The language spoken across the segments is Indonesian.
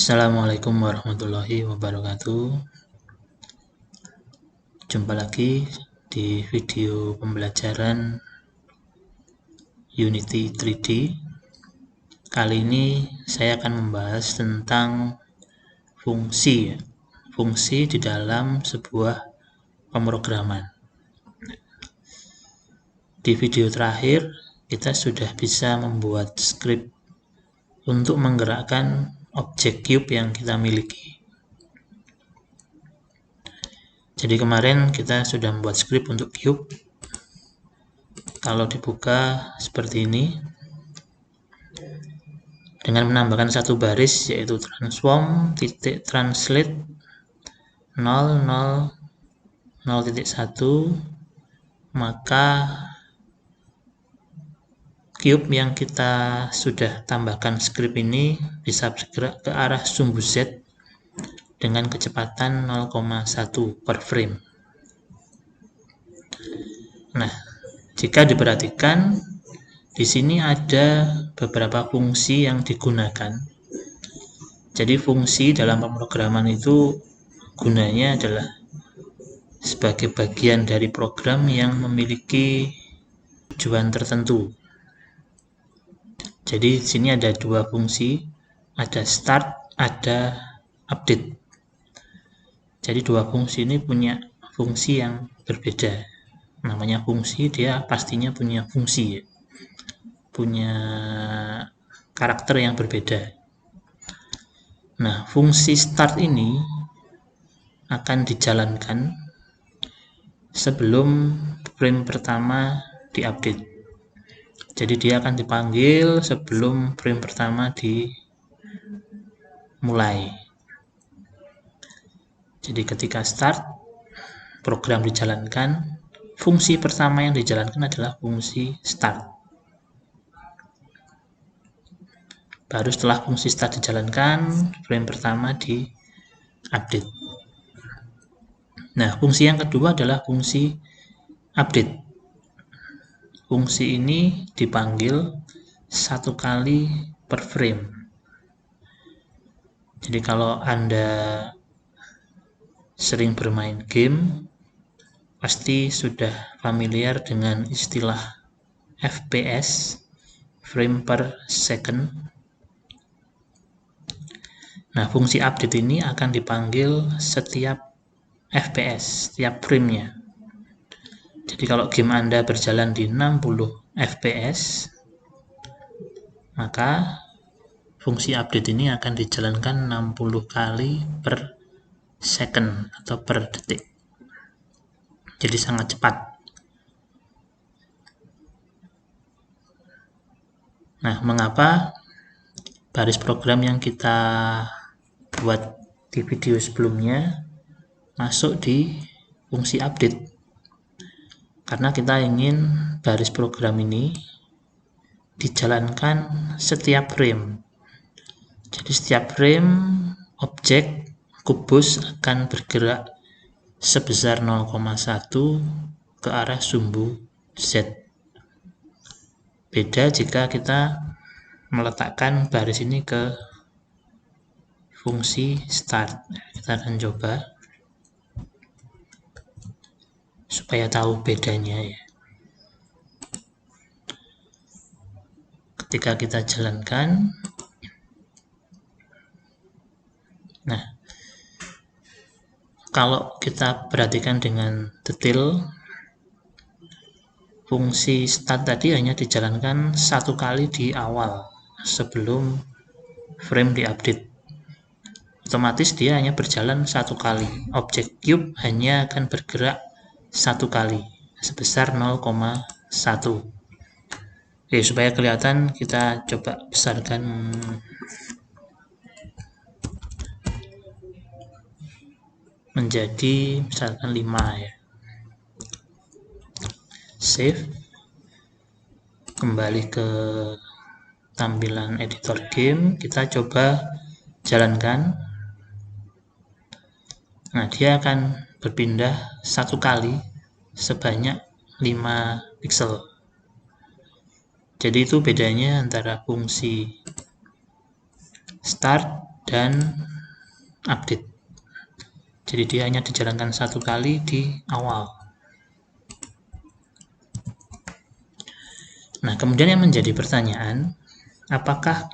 Assalamualaikum warahmatullahi wabarakatuh. Jumpa lagi di video pembelajaran Unity 3D. Kali ini saya akan membahas tentang fungsi di dalam sebuah pemrograman. Di video terakhir kita sudah bisa membuat script untuk menggerakkan objek cube yang kita miliki. Jadi kemarin kita sudah membuat script untuk cube. Kalau dibuka seperti ini, dengan menambahkan satu baris yaitu transform.translate 0,0,0.1, maka cube yang kita sudah tambahkan script ini bisa bergerak ke arah sumbu Z dengan kecepatan 0,1 per frame. Nah, jika diperhatikan, di sini ada beberapa fungsi yang digunakan. Jadi fungsi dalam pemrograman itu gunanya adalah sebagai bagian dari program yang memiliki tujuan tertentu. Jadi di sini ada dua fungsi, ada start, ada update. Jadi dua fungsi ini punya fungsi yang berbeda. Namanya fungsi, dia pastinya punya fungsi, punya karakter yang berbeda. Nah, fungsi start ini akan dijalankan sebelum frame pertama diupdate. Jadi dia akan dipanggil sebelum frame pertama dimulai. Jadi ketika start, program dijalankan, fungsi pertama yang dijalankan adalah fungsi start. Baru setelah fungsi start dijalankan, frame pertama di-update. Nah, fungsi yang kedua adalah fungsi update. Fungsi ini dipanggil satu kali per frame. Jadi kalau Anda sering bermain game, pasti sudah familiar dengan istilah FPS, frame per second. Nah, fungsi update ini akan dipanggil setiap FPS, setiap framenya. Jadi kalau game Anda berjalan di 60 FPS, maka fungsi update ini akan dijalankan 60 kali per second atau per detik. Jadi sangat cepat. Nah, mengapa baris program yang kita buat di video sebelumnya masuk di fungsi update? Karena kita ingin baris program ini dijalankan setiap frame. Jadi setiap frame objek kubus akan bergerak sebesar 0,1 ke arah sumbu Z. Beda jika kita meletakkan baris ini ke fungsi start. Kita akan coba supaya tahu bedanya ya. Ketika kita jalankan, nah, kalau kita perhatikan dengan detail, fungsi start tadi hanya dijalankan satu kali di awal sebelum frame diupdate. Otomatis dia hanya berjalan satu kali. Objek cube hanya akan bergerak satu kali sebesar 0,1. Oke, supaya kelihatan kita coba besarkan menjadi misalkan 5 ya. Save. Kembali ke tampilan editor game, kita coba jalankan. Nah, dia akan berpindah satu kali sebanyak 5 pixel. Jadi itu bedanya antara fungsi start dan update. Jadi dia hanya dijalankan satu kali di awal. Nah, kemudian yang menjadi pertanyaan, apakah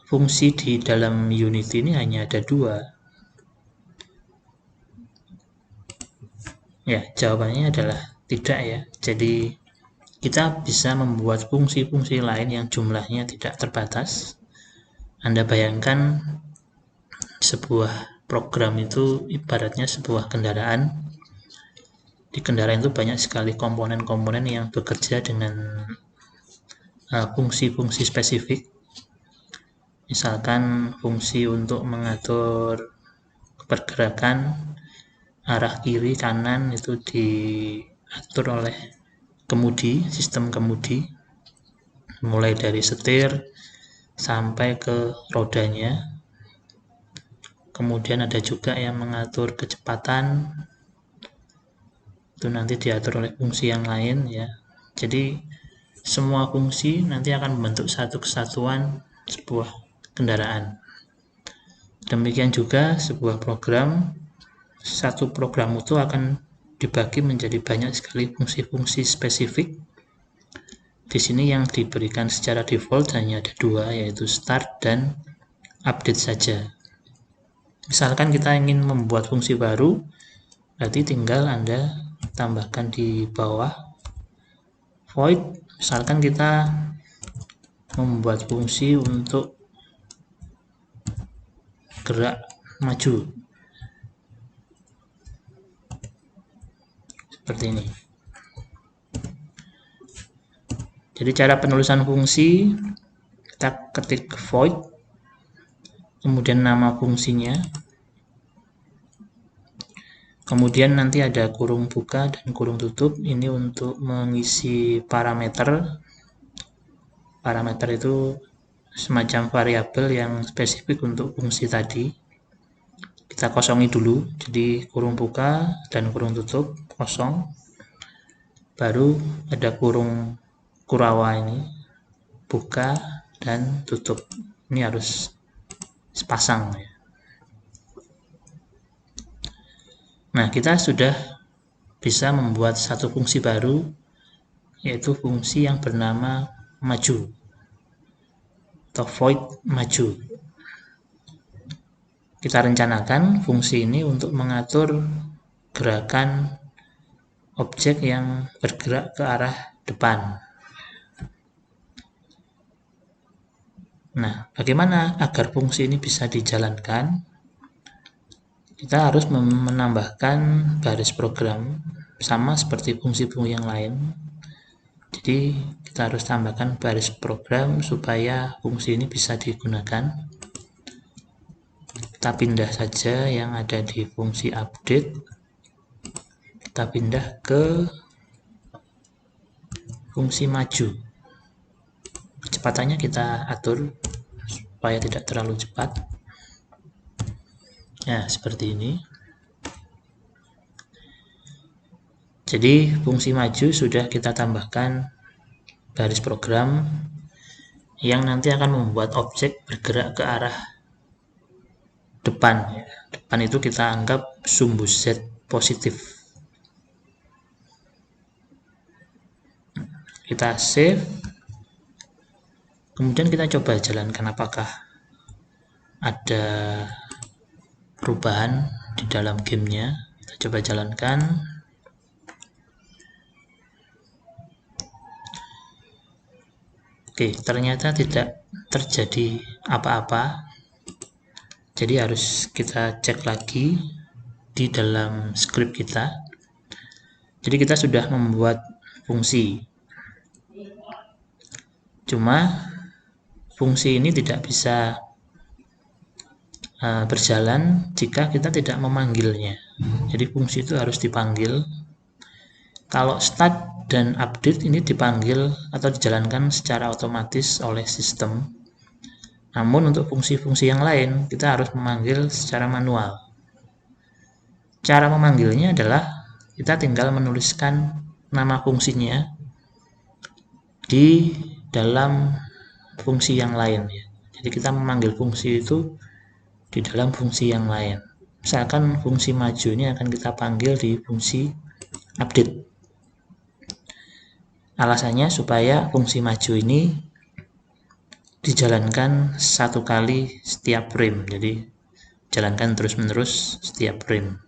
fungsi di dalam Unity ini hanya ada 2? Ya, jawabannya adalah tidak ya. Jadi kita bisa membuat fungsi-fungsi lain yang jumlahnya tidak terbatas. Anda bayangkan sebuah program itu ibaratnya sebuah kendaraan. Di kendaraan itu banyak sekali komponen-komponen yang bekerja dengan fungsi-fungsi spesifik. Misalkan fungsi untuk mengatur pergerakan arah kiri kanan itu diatur oleh kemudi, sistem kemudi, mulai dari setir sampai ke rodanya. Kemudian ada juga yang mengatur kecepatan, itu nanti diatur oleh fungsi yang lain ya. Jadi semua fungsi nanti akan membentuk satu kesatuan sebuah kendaraan. Demikian juga sebuah program, satu program itu akan dibagi menjadi banyak sekali fungsi-fungsi spesifik. Di sini yang diberikan secara default hanya ada 2, yaitu start dan update saja. Misalkan kita ingin membuat fungsi baru, berarti tinggal Anda tambahkan di bawah void. Misalkan kita membuat fungsi untuk gerak maju, seperti ini. Jadi cara penulisan fungsi, kita ketik void, kemudian nama fungsinya, kemudian nanti ada kurung buka dan kurung tutup. Ini untuk mengisi parameter. Parameter itu semacam variabel yang spesifik untuk fungsi tadi. Kita kosongi dulu, jadi kurung buka dan kurung tutup kosong. Baru ada kurung kurawa ini, buka dan tutup. Ini harus sepasang ya. Nah, kita sudah bisa membuat satu fungsi baru, yaitu fungsi yang bernama maju atau void maju. Kita rencanakan fungsi ini untuk mengatur gerakan objek yang bergerak ke arah depan. Nah, bagaimana agar fungsi ini bisa dijalankan? Kita harus menambahkan baris program sama seperti fungsi-fungsi yang lain. Jadi kita harus tambahkan baris program supaya fungsi ini bisa digunakan. Kita pindah saja yang ada di fungsi update. Kita pindah ke fungsi maju. Kecepatannya kita atur supaya tidak terlalu cepat. Ya, seperti ini. Jadi fungsi maju sudah kita tambahkan baris program yang nanti akan membuat objek bergerak ke arah depan. Depan itu kita anggap sumbu Z positif. Kita save. Kemudian kita coba jalankan apakah ada perubahan di dalam gamenya. Kita coba jalankan. Oke, ternyata tidak terjadi apa-apa. Jadi harus kita cek lagi di dalam script kita. Jadi kita sudah membuat fungsi. Cuma fungsi ini tidak bisa berjalan jika kita tidak memanggilnya. Jadi fungsi itu harus dipanggil. Kalau start dan update ini dipanggil atau dijalankan secara otomatis oleh sistem. Namun untuk fungsi-fungsi yang lain kita harus memanggil secara manual. Cara memanggilnya adalah kita tinggal menuliskan nama fungsinya di dalam fungsi yang lain ya. Jadi kita memanggil fungsi itu di dalam fungsi yang lain. Misalkan fungsi maju ini akan kita panggil di fungsi update. Alasannya supaya fungsi maju ini dijalankan satu kali setiap frame. Jadi jalankan terus-menerus setiap frame.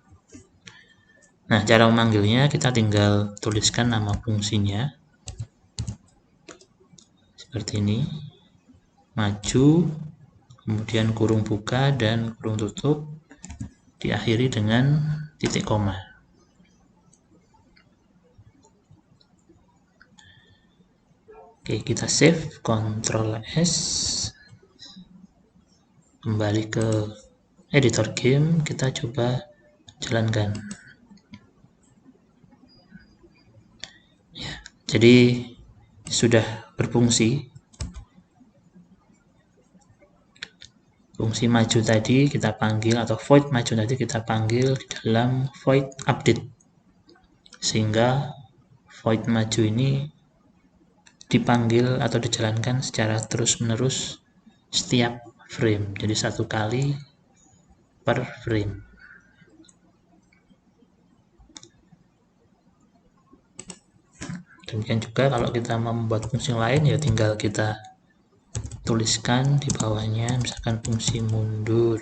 Nah, cara memanggilnya kita tinggal tuliskan nama fungsinya seperti ini, maju, kemudian kurung buka dan kurung tutup, diakhiri dengan titik koma. Oke, kita save, Ctrl S, kembali ke editor game, kita coba jalankan. Ya, jadi sudah berfungsi. Fungsi maju tadi kita panggil, atau void maju tadi kita panggil di dalam void update, sehingga void maju ini dipanggil atau dijalankan secara terus-menerus setiap frame, jadi satu kali per frame. Demikian juga kalau kita membuat fungsi lain, ya tinggal kita tuliskan di bawahnya, misalkan fungsi mundur.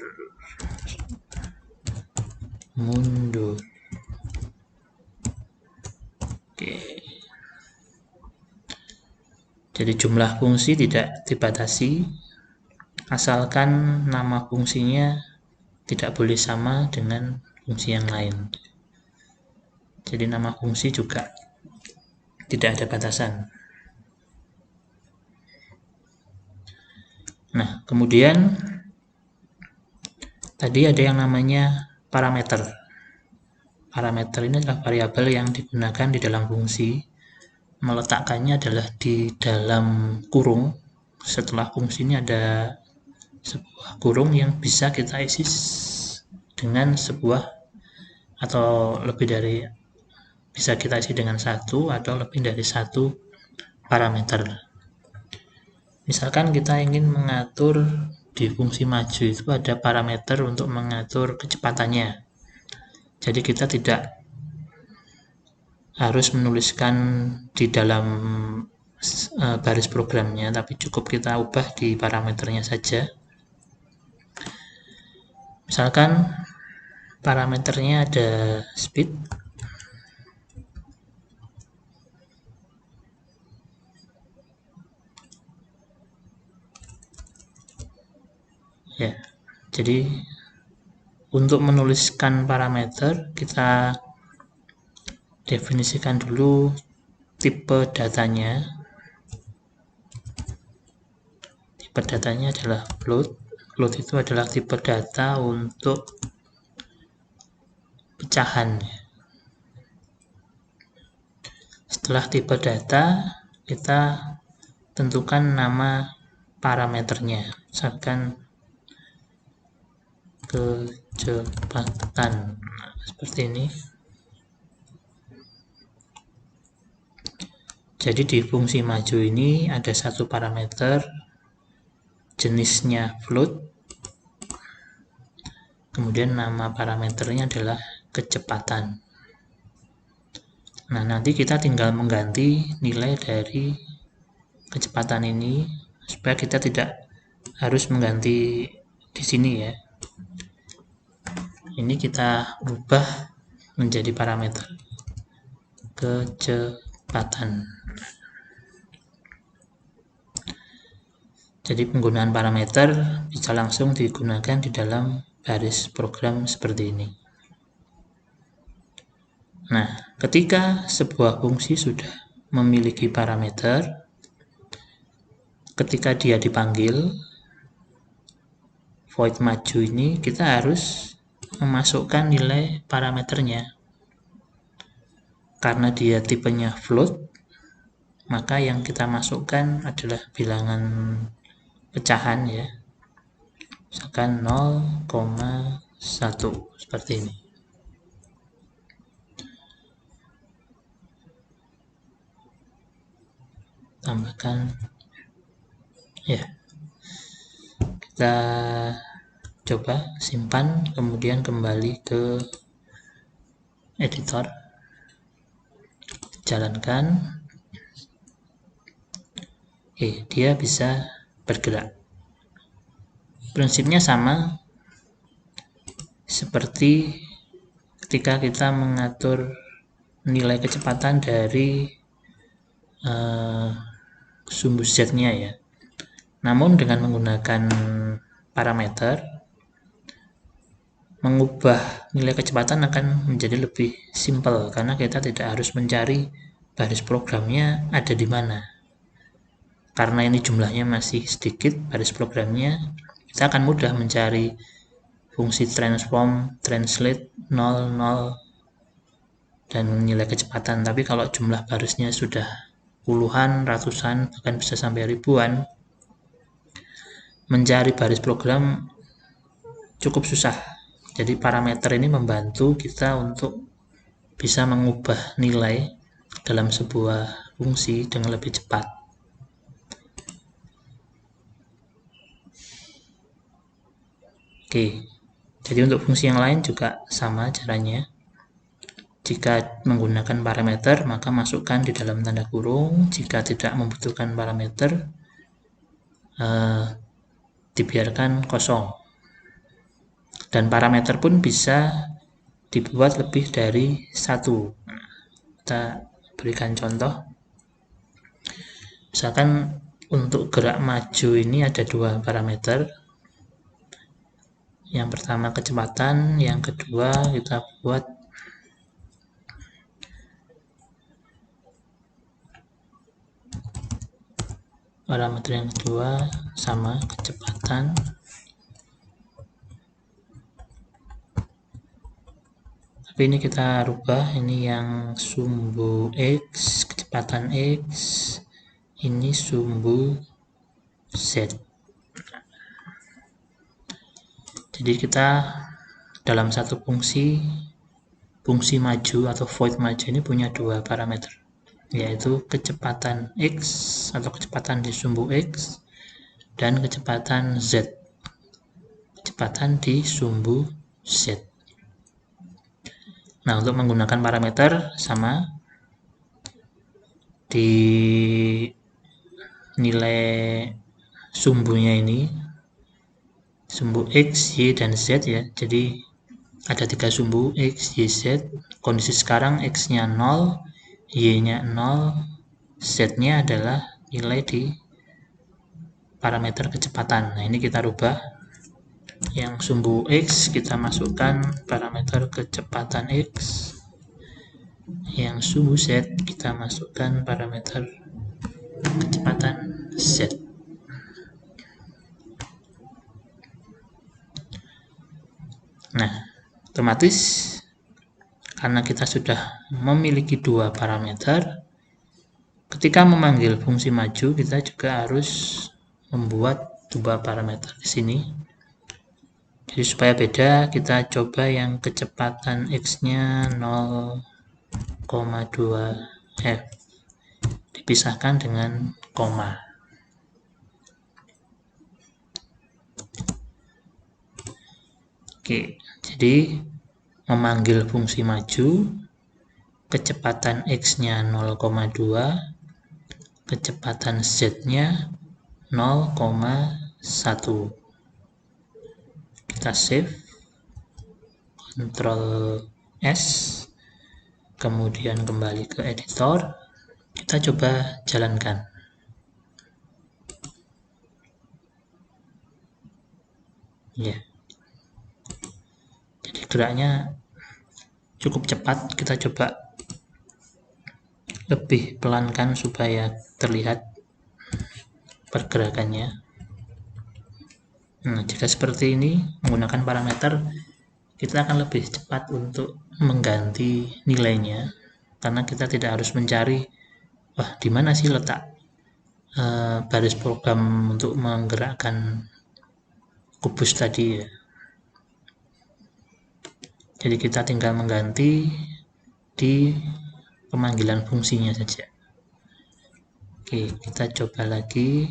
Oke. Jadi jumlah fungsi tidak dibatasi, asalkan nama fungsinya tidak boleh sama dengan fungsi yang lain. Jadi nama fungsi juga tidak ada batasan. Nah, kemudian tadi ada yang namanya parameter. Parameter ini adalah variabel yang digunakan di dalam fungsi. Meletakkannya adalah di dalam kurung. Setelah fungsi ini ada sebuah kurung yang bisa kita isi dengan sebuah atau lebih dari, bisa kita isi dengan satu atau lebih dari satu parameter. Misalkan kita ingin mengatur di fungsi maju itu ada parameter untuk mengatur kecepatannya. Jadi kita tidak harus menuliskan di dalam baris programnya, tapi cukup kita ubah di parameternya saja. Misalkan parameternya ada speed, ya. Jadi untuk menuliskan parameter kita definisikan dulu tipe datanya. Tipe datanya adalah float. Float itu adalah tipe data untuk pecahan. Setelah tipe data, kita tentukan nama parameternya. Misalkan kecepatan, seperti ini. Jadi di fungsi maju ini ada satu parameter, jenisnya float, kemudian nama parameternya adalah kecepatan. Nah, nanti kita tinggal mengganti nilai dari kecepatan ini supaya kita tidak harus mengganti di sini ya. Ini kita ubah menjadi parameter kecepatan. Jadi penggunaan parameter bisa langsung digunakan di dalam baris program seperti ini. Nah, ketika sebuah fungsi sudah memiliki parameter, ketika dia dipanggil, void maju ini kita harus memasukkan nilai parameternya. Karena dia tipenya float, maka yang kita masukkan adalah bilangan pecahan ya. Misalkan 0,1 seperti ini. Tambahkan ya. Kita coba simpan, kemudian kembali ke editor, jalankan. Dia bisa bergerak. Prinsipnya sama seperti ketika kita mengatur nilai kecepatan dari sumbu Z-nya ya. Namun dengan menggunakan parameter, mengubah nilai kecepatan akan menjadi lebih simpel karena kita tidak harus mencari baris programnya ada di mana. Karena ini jumlahnya masih sedikit baris programnya, kita akan mudah mencari fungsi transform, translate, 0, 0, dan nilai kecepatan. Tapi kalau jumlah barisnya sudah puluhan, ratusan, bahkan bisa sampai ribuan, mencari baris program cukup susah. Jadi parameter ini membantu kita untuk bisa mengubah nilai dalam sebuah fungsi dengan lebih cepat. Oke, jadi untuk fungsi yang lain juga sama caranya. Jika menggunakan parameter, maka masukkan di dalam tanda kurung. Jika tidak membutuhkan parameter, dibiarkan kosong. Dan parameter pun bisa dibuat lebih dari satu. Kita berikan contoh. Misalkan untuk gerak maju ini ada dua parameter. Yang pertama kecepatan, yang kedua kita buat parameter yang kedua sama kecepatan. Tapi ini kita rubah, ini yang sumbu X, kecepatan X, ini sumbu Z. Jadi kita dalam satu fungsi maju atau void maju ini punya dua parameter, yaitu kecepatan X atau kecepatan di sumbu X dan kecepatan Z, kecepatan di sumbu Z. Nah, untuk menggunakan parameter sama, di nilai sumbunya ini, sumbu X, Y, dan Z ya. Jadi ada tiga sumbu X, Y, Z. Kondisi sekarang X-nya 0, Y-nya 0, Z-nya adalah nilai di parameter kecepatan. Nah, ini kita rubah. Yang sumbu X kita masukkan parameter kecepatan X. Yang sumbu Z kita masukkan parameter kecepatan Z. Nah, otomatis karena kita sudah memiliki dua parameter, ketika memanggil fungsi maju kita juga harus membuat dua parameter di sini. Jadi supaya beda, kita coba yang kecepatan X-nya 0,2 F dipisahkan dengan koma. Oke, jadi memanggil fungsi maju, kecepatan X-nya 0,2, kecepatan Z-nya 0,1. Kita save, Ctrl S, kemudian kembali ke editor, kita coba jalankan. Ya, jadi geraknya cukup cepat. Kita coba lebih pelankan supaya terlihat pergerakannya. Nah, jika seperti ini menggunakan parameter, kita akan lebih cepat untuk mengganti nilainya karena kita tidak harus mencari di mana sih letak baris program untuk menggerakkan kubus tadi ya. Jadi kita tinggal mengganti di pemanggilan fungsinya saja. Oke, kita coba lagi.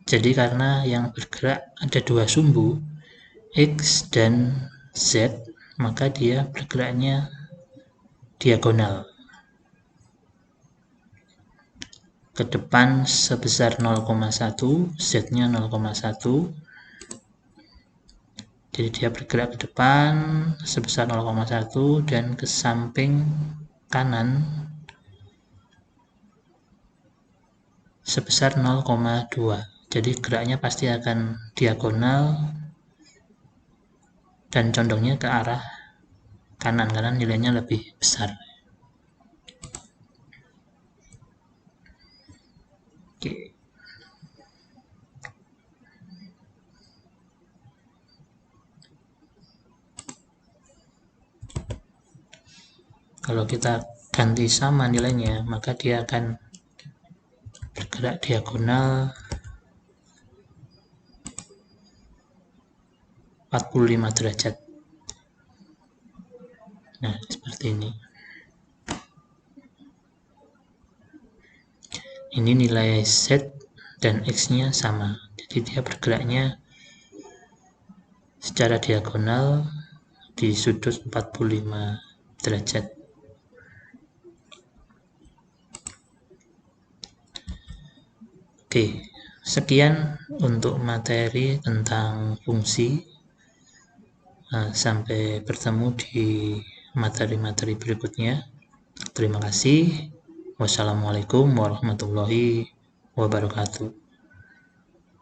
Jadi karena yang bergerak ada dua sumbu, X dan Z, maka dia bergeraknya diagonal. Ke depan sebesar 0,1, Z-nya 0,1. Jadi dia bergerak ke depan sebesar 0,1 dan ke samping kanan sebesar 0,2. Jadi geraknya pasti akan diagonal dan condongnya ke arah kanan karena nilainya lebih besar. Oke. Kalau kita ganti sama nilainya, maka dia akan bergerak diagonal 45 derajat. Nah, seperti ini. Ini nilai Z dan X-nya sama. Jadi dia bergeraknya secara diagonal di sudut 45 derajat. Oke, sekian untuk materi tentang fungsi. Sampai bertemu di materi-materi berikutnya. Terima kasih. Wassalamualaikum warahmatullahi wabarakatuh.